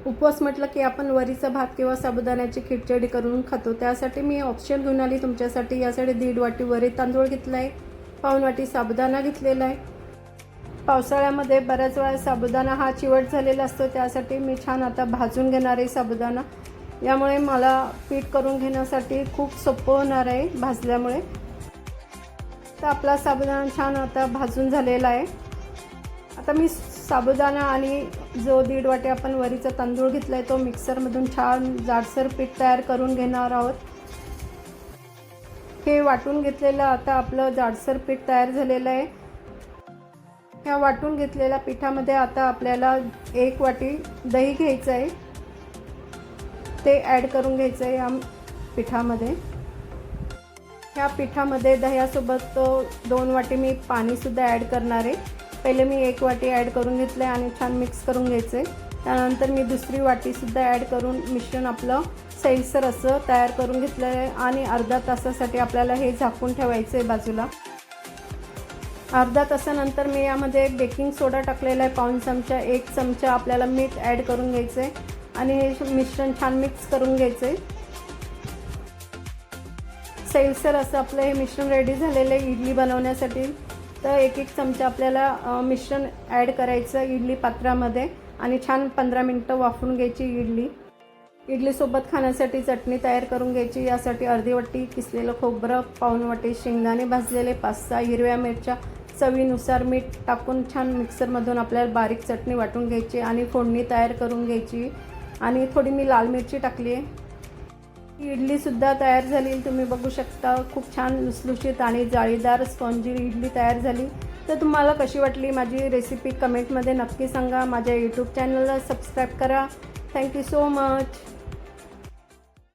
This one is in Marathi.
उपवास म्हटलं की आपण वरीचा भात किंवा साबुदाण्याची खिचडी करून खातो। त्यासाठी मी ऑप्शन घेऊन आली तुमच्यासाठी। यासाठी 1.5 वाटी वरी तांदूळ घेतला आहे, पाऊण वाटी साबुदाणा घेतलेला आहे। पावसाळ्यामध्ये बऱ्याच वेळा साबुदाणा हा चिवट झालेला असतो, त्यासाठी मी छान आता भाजून घेणार आहे साबुदाणा। यामुळे मला पीठ करून घेण्यासाठी खूप सोपं होणार आहे भाजल्यामुळे। तर आपला साबुदाणा छान आता भाजून झालेला आहे। आता मी साबुदाणा आणि जो 1.5 वाटी आपण वरीचा तांदूळ घेतला आहे तो मिक्सरमधून छान जाडसर पीठ तयार करून घेणार आहोत। हे वाटून घेतलेलं आता आपलं जाडसर पीठ तयार झालेलं आहे। ह्या वाटून घेतलेल्या पिठामध्ये आता आपल्याला 1 वाटी दही घ्यायचं आहे, ते ॲड करून घ्यायचं आहे या पिठामध्ये। ह्या पिठामध्ये दह्यासोबत 2 वाटी मी पाणीसुद्धा ॲड करणार आहे। पहिले मी 1 वाटी ॲड करून घेतलं आहे आणि छान मिक्स करून घ्यायचं आहे। त्यानंतर मी दुसरी वाटीसुद्धा ॲड करून मिश्रण आपलं सैलसर असं तयार करून घेतलं आहे आणि अर्धा तासासाठी आपल्याला हे झाकून ठेवायचं आहे बाजूला। अर्धा तासानंतर मी यामध्ये बेकिंग सोडा टाकलेला आहे पाऊण चमचा, 1 चमचा आपल्याला मीठ ॲड करून घ्यायचं आहे आणि हे मिश्रण छान मिक्स करून घ्यायचं आहे। सैलसर असं आपलं हे मिश्रण रेडी झालेलं आहे इडली बनवण्यासाठी। तर 1-1 चमचा आपल्याला मिश्रण ॲड करायचं इडली पात्रामध्ये आणि छान 15 मिनटं वाफवून घ्यायची इडली। इडलीसोबत खाण्यासाठी चटणी तयार करून घ्यायची। यासाठी अर्धी वाटी किसलेलं खोबरं, पाऊण वाटी शेंगदाणे भाजलेले, 5-6 हिरव्या मिरच्या, चवीनुसार मीठ टाकून छान मिक्सरमधून आपल्याला बारीक चटणी वाटून घ्यायची आणि फोडणी तयार करून घ्यायची। आणि थोडी मी लाल मिरची टाकली आहे। इडलीसुद्धा तयार झाली, तुम्ही बघू शकता। खूप छान लुसलुशीत आणि जाळीदार स्पॉन्जी इडली तयार झाली। तर तुम्हाला कशी वाटली माझी रेसिपी कमेंटमध्ये नक्की सांगा। माझ्या यूट्यूब चॅनलला सबस्क्राईब करा। Thank you so much.